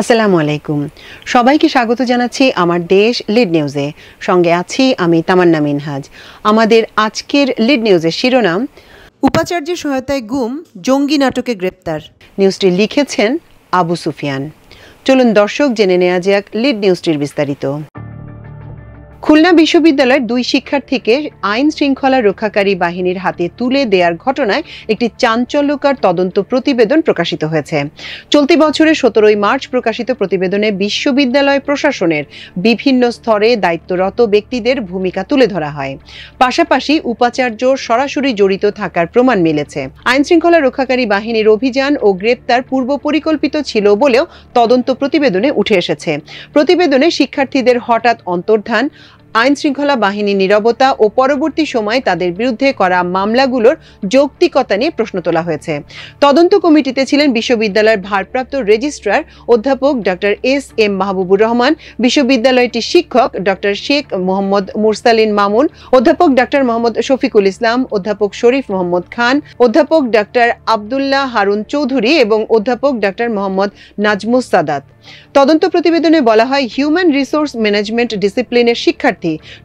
আসসালামু আলাইকুম। সবাইকে স্বাগত জানাচ্ছি আমার দেশ লিড নিউজে। সঙ্গে আছি আমি তামান্না মিনহাজ। আমাদের আজকের লিড নিউজের শিরোনাম, উপাচার্যের সহায়তায় গুম, জঙ্গি নাটকে গ্রেপ্তার। নিউজটি লিখেছেন আবু সুফিয়ান। চলুন দর্শক জেনে নেওয়া যাক লিড নিউজটির বিস্তারিত। খুলনা বিশ্ববিদ্যালয়ের দুই শিক্ষার্থীকে আইন শৃঙ্খলা রক্ষাকারী বাহিনীর হাতে তুলে দেওয়ার ঘটনায় একটি চাঞ্চল্যকর তদন্ত প্রতিবেদন প্রকাশিত হয়েছে। চলতি বছরের 17 মার্চ প্রকাশিত প্রতিবেদনে বিশ্ববিদ্যালয় প্রশাসনের বিভিন্ন স্তরে দায়িত্বরত ব্যক্তিদের ভূমিকা তুলে ধরা হয়। পাশাপাশি উপাচার্য সরাসরি জড়িত থাকার প্রমাণ মিলেছে। আইন শৃঙ্খলা রক্ষাকারী বাহিনীর অভিযান ও গ্রেপ্তার পূর্ব পরিকল্পিত ছিল বলেও তদন্ত প্রতিবেদনে উঠে এসেছে। প্রতিবেদনে শিক্ষার্থীদের হঠাৎ অন্তর্ধান, আইন শৃঙ্খলা বাহিনীর নীরবতা ও পরবর্তী সময়ে তাদের বিরুদ্ধে করা মামলাগুলোর যৌক্তিকতা নিয়ে প্রশ্ন তোলা হয়েছে। তদন্ত কমিটিতে ছিলেন বিশ্ববিদ্যালয়ের ভারপ্রাপ্ত রেজিস্ট্রার অধ্যাপক ডক্টর এস.এম. মাহবুবুর রহমান, বিশ্ববিদ্যালয়টির শিক্ষক ডক্টর শেখ মোহাম্মদ মুরসালিন মামুন, অধ্যাপক ডক্টর মোহাম্মদ শফিকুল ইসলাম, অধ্যাপক শরীফ মোহাম্মদ খান, অধ্যাপক ডক্টর আব্দুল্লাহ হারুন চৌধুরী এবং অধ্যাপক ডক্টর মোহাম্মদ নাজমুস সাদাত। তদন্ত প্রতিবেদনে বলা হয়, হিউম্যান রিসোর্স ম্যানেজমেন্ট ডিসিপ্লিনের শিক্ষার্থী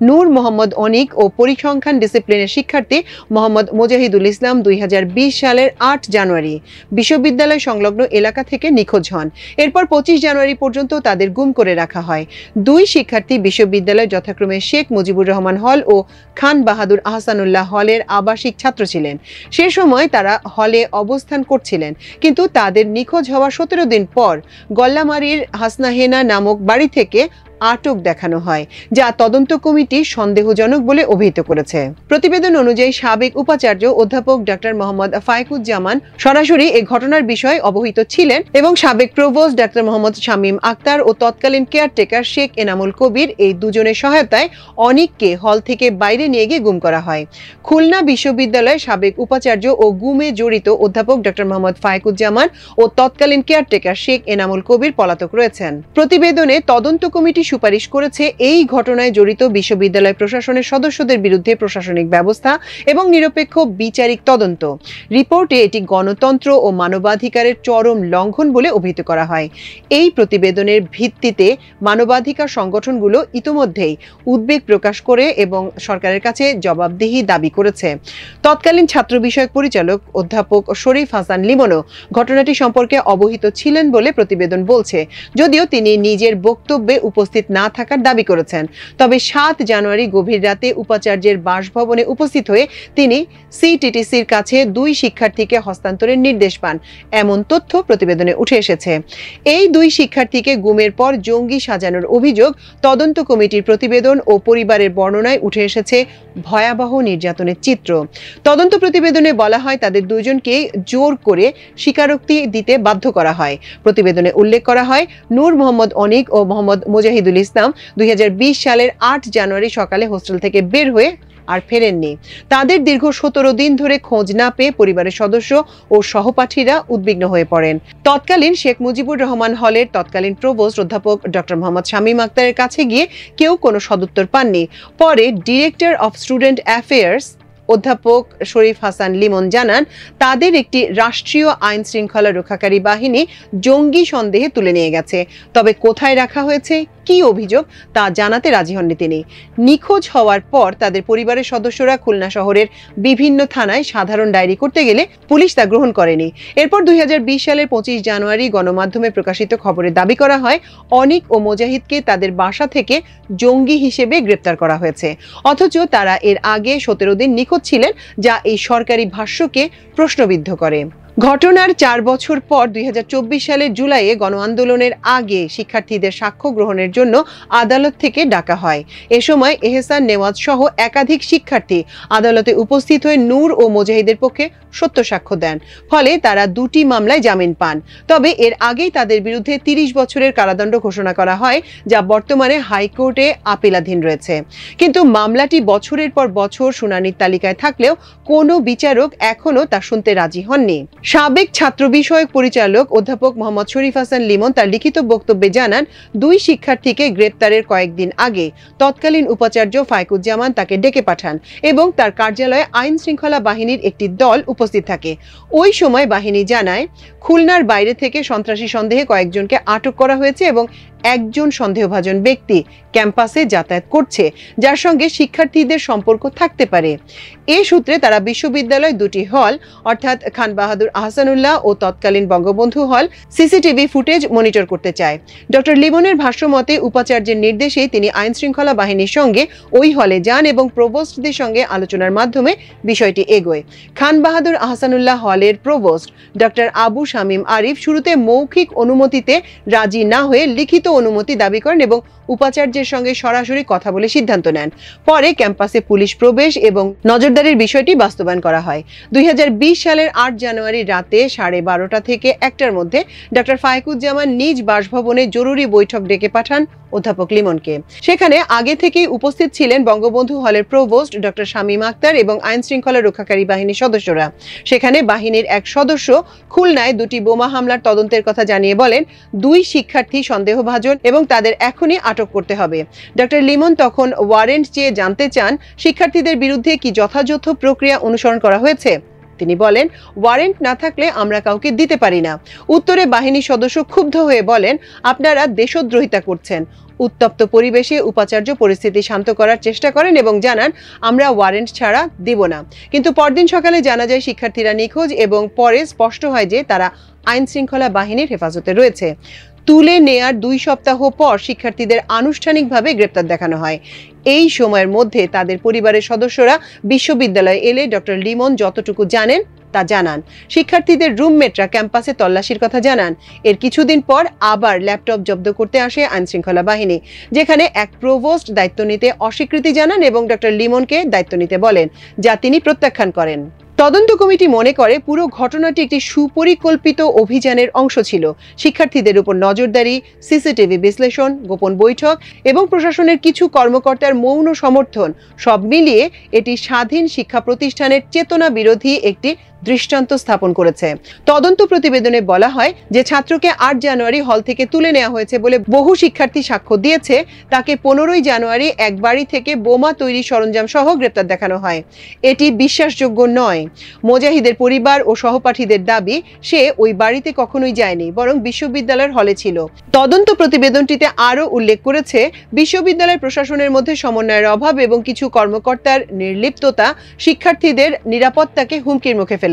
নূর মোহাম্মদ অনিক ও পরিসংখ্যান ডিসিপ্লিনের শিক্ষার্থী মোহাম্মদ মুজাহিদুল ইসলাম 2020 সালের 8 জানুয়ারি বিশ্ববিদ্যালয় সংলগ্ন এলাকা থেকে নিখোঁজ হন। এরপর 25 জানুয়ারি পর্যন্ত তাদের গুম করে রাখা হয়। দুই শিক্ষার্থী বিশ্ববিদ্যালয় যথাক্রমে শেখ মুজিবুর রহমান হল ও খান বাহাদুর আহসানুল্লাহ হলের আবাসিক ছাত্র ছিলেন। সে সময় তারা হলে অবস্থান করছিলেন, কিন্তু তাদের নিখোঁজ হওয়ার 17 দিন পর গল্লামারীর হাসনাহেনা নামক বাড়ি থেকে আটক দেখানো হয়, যা তদন্ত কমিটি সন্দেহজনক বলে অভিহিত করেছে। প্রতিবেদন অনুযায়ী সাবেক উপাচার্য অধ্যাপক ডক্টর মোহাম্মদ ফাইকুজ্জামান সরাসরি এই ঘটনার বিষয়ে অবহিত ছিলেন এবং সাবেক প্রভোস্ট ডক্টর মোহাম্মদ শামীম আক্তার ও তৎকালীন কেয়ারটেকার শেখ এনামুল কবির এই দুজনের সহায়তায় অনিককে হল থেকে বাইরে নিয়ে গিয়ে গুম করা হয়। খুলনা বিশ্ববিদ্যালয়ের সাবেক উপাচার্য ও গুমে জড়িত অধ্যাপক ডক্টর মোহাম্মদ ফাইকুজ্জামান ও তৎকালীন কেয়ারটেকার শেখ এনামুল কবির পলাতক রয়েছেন। প্রতিবেদনে তদন্ত কমিটি সুপারিশ করেছে এই ঘটনায় জড়িত বিশ্ববিদ্যালয় প্রশাসনের সদস্যদের বিরুদ্ধে প্রশাসনিক ব্যবস্থা এবং নিরপেক্ষ বিচারিক তদন্ত। রিপোর্টে এটি গণতন্ত্র ও মানবাধিকারের চরম লঙ্ঘন বলে অভিহিত করা হয়। এই প্রতিবেদনের ভিত্তিতে মানবাধিকার সংগঠনগুলো ইতোমধ্যেই উদ্বেগ প্রকাশ করে এবং সরকারের কাছে জবাবদিহি দাবি করেছে। তৎকালীন ছাত্র বিষয়ক পরিচালক অধ্যাপক শরীফ হাসান লিমনও ঘটনাটি সম্পর্কে অবহিত ছিলেন বলে প্রতিবেদন বলছে, যদিও তিনি নিজের বক্তব্যে উপস্থিত না থাকার দাবি করেছেন। তবে 7 জানুয়ারি গভীর রাতে উপাচার্যের বাসভবনে উপস্থিত হয়ে তিনি সিটিটিসির কাছে দুই শিক্ষার্থীকে হস্তান্তরের নির্দেশ পান, এমন তথ্য প্রতিবেদনে উঠে এসেছে। এই দুই শিক্ষার্থীকে গুমের পর জঙ্গি সাজানোর অভিযোগ তদন্ত কমিটির প্রতিবেদন ও পরিবারের বর্ণনায় উঠে এসেছে ভয়াবহ নির্যাতনের চিত্র। তদন্ত প্রতিবেদনে বলা হয়, তাদের দুজনকে জোর করে স্বীকারোক্তি দিতে বাধ্য করা হয়। প্রতিবেদনে উল্লেখ করা হয়, নূর মোহাম্মদ অনিক ও মোহাম্মদ মুজাহিদুল ইসলাম 2020 সালের 8 জানুয়ারি সকালে হোস্টেল থেকে বের হয়ে আর ফেরেননি। তাদের দীর্ঘ 17 দিন ধরে খোঁজ না পেয়ে পরিবারের সদস্য ও সহপাঠীরা উদ্বিগ্ন হয়ে পড়েন। তৎকালীন শেখ মুজিবুর রহমান হলের তৎকালীন প্রভোস্ট অধ্যাপক ডক্টর মোহাম্মদ শামীম আক্তারের কাছে গিয়ে কেউ কোনো সদুত্তর পাননি। পরে ডিরেক্টর অফ স্টুডেন্ট অ্যাফেয়ার্স অধ্যাপক শরীফ হাসান লিমন জানান, তাদের একটি রাষ্ট্রীয় আইন শৃঙ্খলা রক্ষাকারী বাহিনী জঙ্গি সন্দেহে তুলে নিয়ে গেছে। তবে কোথায় রাখা হয়েছে, কি অভিযোগ তা জানাতে রাজি হননি তিনি। নিখোঁজ হওয়ার পর তাদের পরিবারের সদস্যরা খুলনা শহরের বিভিন্ন থানায় সাধারণ ডায়েরি করতে গেলে পুলিশ তা গ্রহণ করেনি। এরপর 2020 সালের 25 জানুয়ারি গণমাধ্যমে প্রকাশিত খবরে দাবি করা হয়, অনিক ও মুজাহিদকে তাদের বাসা থেকে জঙ্গি হিসেবে গ্রেপ্তার করা হয়েছে, অথচ তারা এর আগে 17 দিন নিখোঁজ ছিলেন, যা এই সরকারি ভাষ্যকে প্রশ্নবিদ্ধ করে। ঘটনার 4 বছর পর 2024 সালের জুলাইয়ে গণ আন্দোলনের আগে শিক্ষার্থীদের সাক্ষ্য গ্রহণের জন্য আদালত থেকে ডাকা হয়। এ সময় এহসান নেওয়াজ সহ একাধিক শিক্ষার্থী আদালতে উপস্থিত হয়ে নূর ও মুজাহিদের পক্ষে সত্য সাক্ষ্য দেন। ফলে তারা দুটি মামলায় জামিন পান। তবে এর আগেই তাদের বিরুদ্ধে 30 বছরের কারাদণ্ড ঘোষণা করা হয়, যা বর্তমানে হাইকোর্টে আপিলাধীন রয়েছে। কিন্তু মামলাটি বছরের পর বছর শুনানির তালিকায় থাকলেও কোনো বিচারক এখনো তা শুনতে রাজি হননি। সাবেক ছাত্র বিষয়ক পরিচালক অধ্যাপক মোহাম্মদ শরীফ হাসান লিমন তার লিখিত বক্তব্যে জানান, 2 শিক্ষার্থীকে গ্রেপ্তারের কয়েকদিন আগে তৎকালীন উপাচার্য ফাইকুজ্জামান তাকে ডেকে পাঠান এবং তার কার্যালয়ে আইন শৃঙ্খলা বাহিনীর একটি দল উপস্থিত থাকে। ওই সময় বাহিনী জানায়, খুলনার বাইরে থেকে সন্ত্রাসী সন্দেহে কয়েকজনকে আটক করা হয়েছে এবং একজন সন্দেহভাজন ব্যক্তি ক্যাম্পাসে যাতায়াত করছে, যার সঙ্গে শিক্ষার্থীদের সম্পর্ক থাকতে পারে। এ সূত্রে তারা বিশ্ববিদ্যালয় 2টি হল অর্থাৎ খান বাহাদুর আহসানুল্লাহ ও তৎকালীন বঙ্গবন্ধু হল সিসিটিভি ফুটেজ মনিটর করতে চায়। ডক্টর লিমনের ভাষ্যমতে উপাচার্যের নির্দেশেই তিনি আইন শৃঙ্খলা বাহিনীর সঙ্গে ওই হলে যান এবং প্রভোস্টদের সঙ্গে আলোচনার মাধ্যমে বিষয়টি এগোয়। খান বাহাদুর আহসানুল্লাহ হলের প্রভোস্ট ডক্টর আবু শামীম আরিফ শুরুতে মৌখিক অনুমতিতে রাজি না হয়ে লিখিত অনুমতি দাবি করেন এবং উপাচার্যের সঙ্গে সরাসরি কথা বলে সিদ্ধান্ত নেন। পরে ক্যাম্পাসে পুলিশ প্রবেশ এবং নজরদারির বিষয়টি বাস্তবায়ন করা হয়। 2020 সালের 8 জানুয়ারি রাতে 12:30 থেকে 1টার মধ্যে ডক্টর ফাইকুজ্জামান নিজ বাসভবনে জরুরি বৈঠক ডেকে পাঠান অধ্যাপক লিমনকে। সেখানে আগে থেকেই উপস্থিত ছিলেন বঙ্গবন্ধু হলের প্রভোস্ট ডক্টর শামীম আক্তার এবং আইন শৃঙ্খলা রক্ষাকারী বাহিনীর সদস্যরা। সেখানে বাহিনীর এক সদস্য খুলনায় 2টি বোমা হামলার তদন্তের কথা জানিয়ে বলেন, 2 শিক্ষার্থী সন্দেহভাজন এবং তাদের এখনই আটক করতে হবে। ডক্টর লিমন তখন ওয়ারেন্ট চেয়ে জানতে চান, শিক্ষার্থীদের বিরুদ্ধে কি যথাযথ প্রক্রিয়া অনুসরণ করা হয়েছে। তিনি বলেন, ওয়ারেন্ট না থাকলে আমরা কাউকে দিতে পারি না। উত্তরে বাহিনী সদস্য ক্ষুব্ধ হয়ে বলেন, আপনারা দেশদ্রোহিতা করছেন। উত্তপ্ত পরিবেশে উপাচার্য পরিস্থিতি শান্ত করার চেষ্টা করেন এবং জানান, আমরা ওয়ারেন্ট ছাড়া দিব না। কিন্তু পরদিন সকালে জানা যায় শিক্ষার্থীরা নিখোঁজ এবং পরে স্পষ্ট হয় যে তারা আইন শৃঙ্খলা বাহিনীর হেফাজতে রয়েছে। তুলে নেয়ার 2 সপ্তাহ পর শিক্ষার্থীদের আনুষ্ঠানিকভাবে গ্রেপ্তার দেখানো হয়। এই সময়ের মধ্যে তাদের পরিবারের সদস্যরা বিশ্ববিদ্যালয়ে এলে ডক্টর লিমন যতটুকু জানেন তা জানান। শিক্ষার্থীদের রুমমেটরা ক্যাম্পাসে তল্লাশির কথা জানান। এর কিছুদিন পর আবার ল্যাপটপ জব্দ করতে আসে আইন শৃঙ্খলা বাহিনী, যেখানে এক প্রভোস্ট দায়িত্ব নিতে অস্বীকৃতি জানান এবং ডক্টর লিমনকে দায়িত্ব নিতে বলেন, যা তিনি প্রত্যাখ্যান করেন। তদন্ত কমিটি মনে করে পুরো ঘটনাটি একটি সুপরিকল্পিত অভিযানের অংশ ছিল। শিক্ষার্থীদের উপর নজরদারি, সিসিটিভি বিশ্লেষণ, গোপন বৈঠক এবং প্রশাসনের কিছু কর্মকর্তার মৌন সমর্থন সব মিলিয়ে এটি স্বাধীন শিক্ষা প্রতিষ্ঠানের চেতনা বিরোধী একটি দৃষ্টান্ত স্থাপন করেছে। তদন্ত প্রতিবেদনে বলা হয় যে ছাত্রকে 8 জানুয়ারি হল থেকে তুলে নেওয়া হয়েছে বলে বহু শিক্ষার্থী সাক্ষ্য দিয়েছে। তাকে 15 জানুয়ারি এক বাড়ি থেকে বোমা তৈরি সরঞ্জাম সহ গ্রেপ্তার দেখানো হয়। এটি বিশ্বাসযোগ্য নয়। মোজাহিদের পরিবার ও সহপাঠীদের দাবি, সে ওই বাড়িতে কখনোই যায়নি, বরং বিশ্ববিদ্যালয়ের হলে ছিল। তদন্ত প্রতিবেদনটিতে আরও উল্লেখ করেছে, বিশ্ববিদ্যালয় প্রশাসনের মধ্যে সমন্বয়ের অভাব এবং কিছু কর্মকর্তার নির্লিপ্ততা শিক্ষার্থীদের নিরাপত্তাকে হুমকির মুখে ফেলেছে।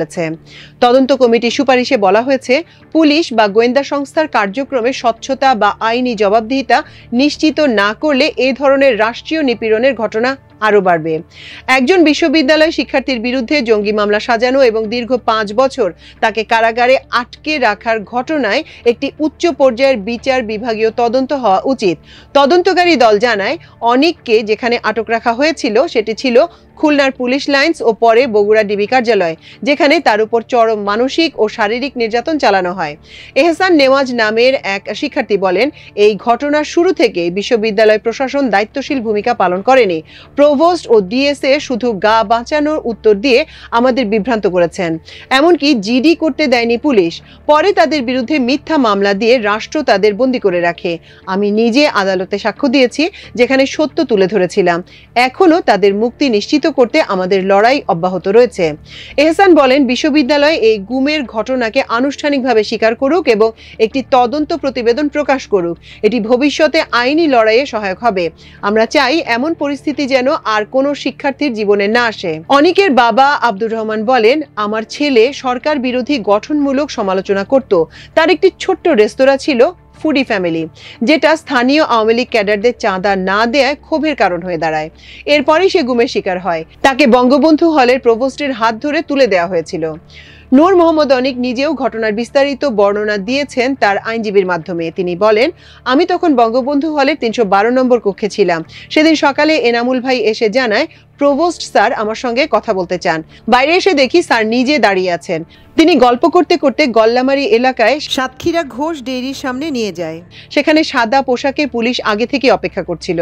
তদন্ত কমিটির সুপারিশে বলা হয়েছে, পুলিশ বা গোয়েন্দা সংস্থার কার্যক্রমে স্বচ্ছতা বা আইনি জবাবদিহিতা নিশ্চিত না করলে এ ধরনের রাষ্ট্রীয় নিপীড়নের ঘটনা আরও বাড়বে। একজন বিশ্ববিদ্যালয় শিক্ষার্থীর বিরুদ্ধে জঙ্গি মামলা সাজানো এবং দীর্ঘ 5 বছর তাকে কারাগারে আটকে রাখার ঘটনায় একটি উচ্চ পর্যায়ের বিচার বিভাগীয় তদন্ত হওয়া উচিত। তদন্তকারী দল জানায়, অনিককে যেখানে আটক রাখা হয়েছিল সেটি ছিল খুলনার পুলিশ লাইন্স ও পরে বগুড়া ডিবি কার্যালয়, যেখানে তার উপর চরম মানসিক ও শারীরিক নির্যাতন চালানো হয়। এহসান নেওয়াজ নামের এক শিক্ষার্থী বলেন, এই ঘটনার শুরু থেকে বিশ্ববিদ্যালয় প্রশাসন দায়িত্বশীল ভূমিকা পালন করেনি। প্রভোস্ট ও ডিএসএ শুধু গা বাঁচানোর উত্তর দিয়ে আমাদের বিভ্রান্ত করেছেন। এমনকি জিডি করতে দেয়নি পুলিশ। পরে তাদের বিরুদ্ধে মিথ্যা মামলা দিয়ে রাষ্ট্র তাদের বন্দী করে রাখে। আমি নিজে আদালতে সাক্ষ্য দিয়েছি, যেখানে সত্য তুলে ধরেছিলাম। এখনো তাদের মুক্তি নিশ্চিত করতে আমাদের লড়াই অব্যাহত রয়েছে। এহসান বলেন, বিশ্ববিদ্যালয় এই গুমের ঘটনাকে আনুষ্ঠানিকভাবে স্বীকার করুক এবং একটি তদন্ত প্রতিবেদন প্রকাশ করুক। এটি ভবিষ্যতে আইনি লড়াইয়ে সহায়ক হবে। আমরা চাই এমন পরিস্থিতি যেন আর কোনো শিক্ষার্থীর জীবনে না আসে। অনিকের বাবা আব্দুর রহমান বলেন, আমার ছেলে সরকার বিরোধী গঠনমূলক সমালোচনা করত। তার একটি ছোট্ট রেস্তোরাঁ ছিল, ফুডি ফ্যামিলি, যেটা স্থানীয় আওয়ামী লীগ ক্যাডারদের চাঁদা না দেয়ায় ক্ষোভের কারণ হয়ে দাঁড়ায়। এরপরই সে গুমের শিকার হয়। তাকে বঙ্গবন্ধু হলের প্রভোস্টের হাত ধরে তুলে দেওয়া হয়েছিল। নূর মোহাম্মদ অনিক নিজেও ঘটনার বিস্তারিত বর্ণনা দিয়েছেন তার আইনজীবীর মাধ্যমে। তিনি বলেন, আমি তখন বঙ্গবন্ধু হলের 312 নম্বর কক্ষে ছিলাম। সেদিন সকালে এনামুল ভাই এসে জানায়, প্রভোস্ট স্যার আমার সঙ্গে কথা বলতে চান। বাইরে এসে দেখি স্যার নিজে দাঁড়িয়ে আছেন। তিনি গল্প করতে করতে গল্লামারি এলাকায় সাতক্ষীরা ঘোষ ডেইরির সামনে নিয়ে যায়। সেখানে সাদা পোশাকে পুলিশ আগে থেকে অপেক্ষা করছিল।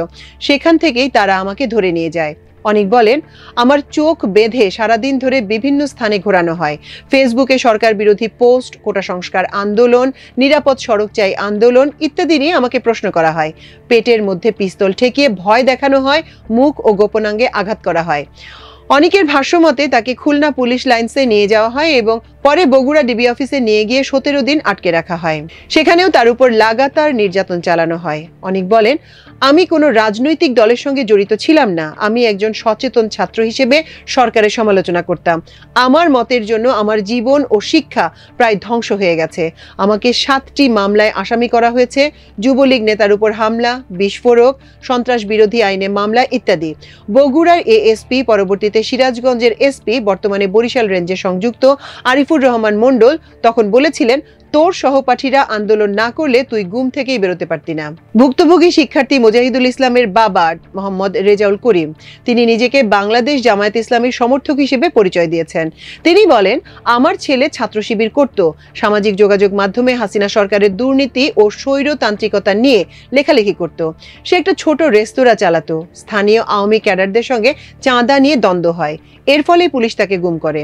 সেখান থেকেই তারা আমাকে ধরে নিয়ে যায়। অনিক বলেন, আমার চোখ বেঁধে সারাদিন ধরে বিভিন্ন স্থানে ঘোরানো হয়। ফেসবুকে সরকার বিরোধী পোস্ট, কোটা সংস্কার আন্দোলন, নিরাপদ সড়ক চাই আন্দোলন ইত্যাদি নিয়ে আমাকে প্রশ্ন করা হয়। পেটের মধ্যে পিস্তল ঠেকিয়ে ভয় দেখানো হয়, মুখ ও গোপনাঙ্গে আঘাত করা হয়। অনিকের ভাষ্যমতে তাকে খুলনা পুলিশ লাইন্সে নিয়ে যাওয়া হয় এবং পরে বগুড়া ডিবি অফিসে নিয়ে গিয়ে 17 দিন আটকে রাখা হয়। সেখানেও তার উপর লাগাতার নির্যাতন চালানো হয়। অনিক বলেন, আমি কোনো রাজনৈতিক দলের সঙ্গে জড়িত ছিলাম না। আমি একজন সচেতন ছাত্র হিসেবে সরকারের সমালোচনা করতাম। আমার মতের জন্য আমার জীবন ও শিক্ষা প্রায় ধ্বংস হয়ে গেছে। আমাকে 7টি মামলায় আসামি করা হয়েছে, যুবলীগ নেতার উপর হামলা, বিস্ফোরক, সন্ত্রাস বিরোধী আইনে মামলা ইত্যাদি। বগুড়ার এএসপি, পরবর্তীতে সিরাজগঞ্জের এসপি, বর্তমানে বরিশাল রেঞ্জে সংযুক্ত আরিফুর রহমান মণ্ডল তখন বলেছিলেন, তোর সহপাঠীরা আন্দোলন না করলে তুই গুম থেকেই বেরোতে পারতি না। ভুক্তভোগী শিক্ষার্থী মুজাহিদুল ইসলামের বাবা মোহাম্মদ রেজাউল করিম, তিনি নিজেকে বাংলাদেশ জামায়াত ইসলামীর সমর্থক হিসেবে পরিচয় দিয়েছেন। তিনি বলেন, আমার ছেলে ছাত্র শিবির করত, সামাজিক যোগাযোগ মাধ্যমে হাসিনা সরকারের দুর্নীতি ও স্বৈরতান্ত্রিকতা নিয়ে লেখালেখি করত। সে একটা ছোট রেস্তোরাঁ চালাতো। স্থানীয় আওয়ামী ক্যাডারদের সঙ্গে চাঁদা নিয়ে দ্বন্দ্ব হয়, এর ফলে পুলিশ তাকে গুম করে।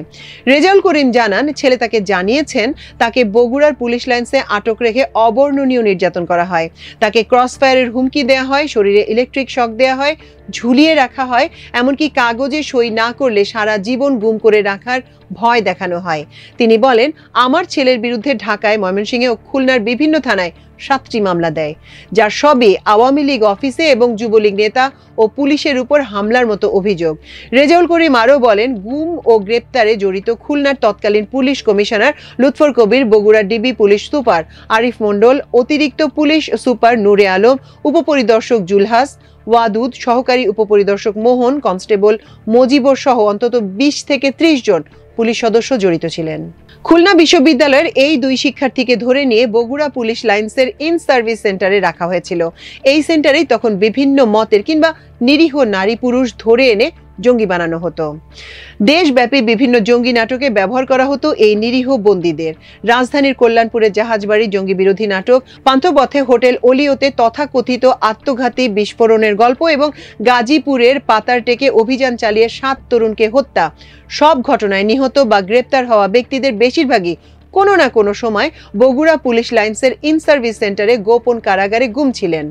রেজাউল করিম জানান, ছেলে তাকে জানিয়েছেন তাকে বগুড়ার পুলিশ লাইন্সে আটক রেখে অবর্ণনীয় নির্যাতন করা হয়। তাকে ক্রস ফায়ারের হুমকি দেওয়া হয়, শরীরে ইলেকট্রিক শক দেওয়া হয়, ঝুলিয়ে রাখা হয়, এমনকি কাগজে সই না করলে সারা জীবন গুম করে রাখার ভয় দেখানো হয়। তিনি বলেন, আমার ছেলের বিরুদ্ধে ঢাকায়, ময়মনসিংহে ও খুলনার বিভিন্ন থানায় 7টি মামলা দেয়, যার সবই আওয়ামী লীগ অফিসে এবং যুবলীগ নেতা ও পুলিশের উপর হামলার মতো অভিযোগ। রেজাউল করিম আরও বলেন, গুম ও গ্রেপ্তারে জড়িত খুলনার তৎকালীন police commissioner Lutfar Kabir, Bogura DB police super Arif Mondal, অতিরিক্ত পুলিশ সুপার নূরে আলম, উপপরিদর্শক জুলহাস, ওয়াদুদ, সহকারী উপপরিদর্শক মোহন, কনস্টেবল মজিবর সহ অন্তত 20 থেকে 30 জন পুলিশ সদস্য জড়িত ছিলেন। খুলনা বিশ্ববিদ্যালয়ের এই 2 শিক্ষার্থীকে ধরে নিয়ে বগুড়া পুলিশ লাইন্সের ইন সার্ভিস সেন্টারে রাখা হয়েছিল। এই সেন্টারেই তখন বিভিন্ন মতের কিংবা নিরীহ নারী পুরুষ ধরে এনে জঙ্গি বানানো হতো। দেশব্যাপী বিভিন্ন জঙ্গি নাটকে ব্যবহার করা হতো এই নিরীহ বন্দীদের। রাজধানীর কল্যাণপুরের জাহাজবাড়ি জঙ্গি বিরোধী নাটক, পান্থপথে হোটেল ওলিওতে তথাকথিত আত্মঘাতী বিস্ফোরণের গল্প এবং গাজীপুরের পাতারটেকে অভিযান চালিয়ে 7 তরুণকে হত্যা, সব ঘটনায় নিহত বা গ্রেপ্তার হওয়া ব্যক্তিদের বেশিরভাগই কোনো না কোনো সময় বগুড়া পুলিশ লাইন্সের ইন সার্ভিস সেন্টারে গোপন কারাগারে গুম ছিলেন।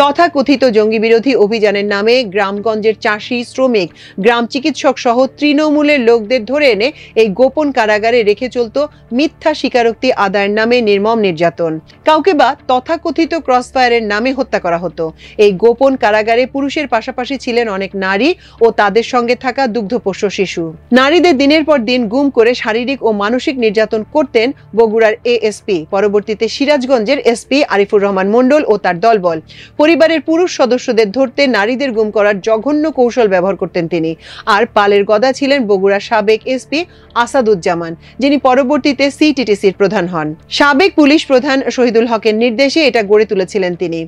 তথাকথিত জঙ্গি বিরোধী অভিযানের নামে গ্রামগঞ্জের চাষি, শ্রমিক, গ্রাম চিকিৎসক সহ তৃণমূলের লোকদের ধরে এনে এই গোপন কারাগারে রেখে চলত মিথ্যা স্বীকারোক্তি আদায়ের নামে নির্মম নির্যাতন। কাউকে বা তথাকথিত ক্রসফায়ারের নামে হত্যা করা হতো। এই গোপন কারাগারে পুরুষের পাশাপাশি ছিলেন অনেক নারী ও তাদের সঙ্গে থাকা দুগ্ধপোষ্য শিশু। নারীদের দিনের পর দিন গুম করে শারীরিক ও মানসিক নির্যাতন করতেন বগুড়ার এএসপি, পরবর্তীতে সিরাজগঞ্জের এসপি আরিফুর রহমান মণ্ডল ও তার দলবল। পরিবারের পুরুষ সদস্যদের ধরতে নারীদের গুম করার জঘন্য কৌশল ব্যবহার করতেন তিনি। আর পালের গদা ছিলেন বগুড়ার সাবেক এসপি আসাদুজ্জামান, যিনি পরবর্তীতে সিটিটিসির প্রধান হন। সাবেক পুলিশ প্রধান শহীদুল হকের নির্দেশে এটা গড়ে তুলেছিলেন তিনি।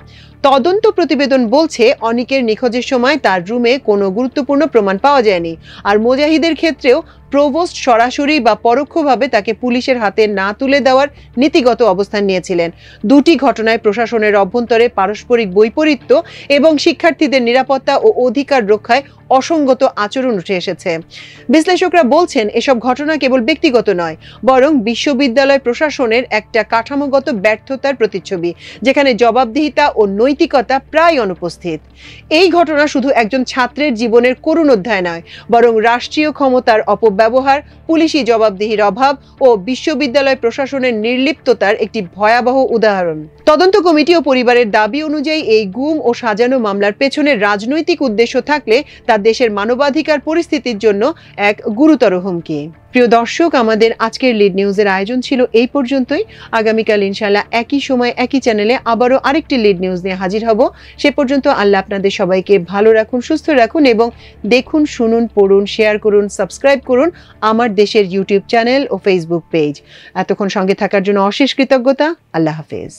তদন্ত প্রতিবেদন বলছে, অনিকের নিখোঁজের সময় তার রুমে কোনো গুরুত্বপূর্ণ প্রমাণ পাওয়া যায়নি। আর মুজাহিদের ক্ষেত্রেও প্রভোস্ট সরাসরি বা পরোক্ষভাবে তাকে পুলিশের হাতে না তুলে দেওয়ার নীতিগত অবস্থান নিয়েছিলেন। 2টি ঘটনায় প্রশাসনের অভ্যন্তরে পারস্পরিক বৈপরীত্য এবং শিক্ষার্থীদের নিরাপত্তা ও অধিকার রক্ষায় অসঙ্গত আচরণ উঠে এসেছে। বিশ্লেষকরা বলছেন, এসব ঘটনা কেবল ব্যক্তিগত নয়, বরং বিশ্ববিদ্যালয় প্রশাসনের একটা কাঠামোগত ব্যর্থতার প্রতিচ্ছবি, যেখানে জবাবদিহিতা ও নৈতিকতা প্রায় অনুপস্থিত। এই ঘটনা শুধু একজন ছাত্রের জীবনের করুণ অধ্যায় নয়, বরং রাষ্ট্রীয় ক্ষমতার অপব্যবহার, পুলিশি জবাবদিহির অভাব ও বিশ্ববিদ্যালয় প্রশাসনের নির্লিপ্ততার একটি ভয়াবহ উদাহরণ। তদন্ত কমিটি ও পরিবারের দাবি অনুযায়ী এই গুম ও সাজানো মামলার পেছনে রাজনৈতিক উদ্দেশ্য থাকলে তা দেশের মানবাধিকার পরিস্থিতির জন্য এক গুরুতর হুমকি। প্রিয় দর্শক, আমাদের আজকের লিড নিউজের আয়োজন ছিল এই পর্যন্তই। আগামীকাল ইনশাআল্লাহ একই সময় একই চ্যানেলে আবারও আরেকটি লিড নিউজ নিয়ে হাজির হব। সে পর্যন্ত আল্লাহ আপনাদের সবাইকে ভালো রাখুন, সুস্থ রাখুন এবং দেখুন, শুনুন, পড়ুন, শেয়ার করুন, সাবস্ক্রাইব করুন আমার দেশের ইউটিউব চ্যানেল ও ফেসবুক পেজ। এতক্ষণ সঙ্গে থাকার জন্য অশেষ কৃতজ্ঞতা। আল্লাহ হাফেজ।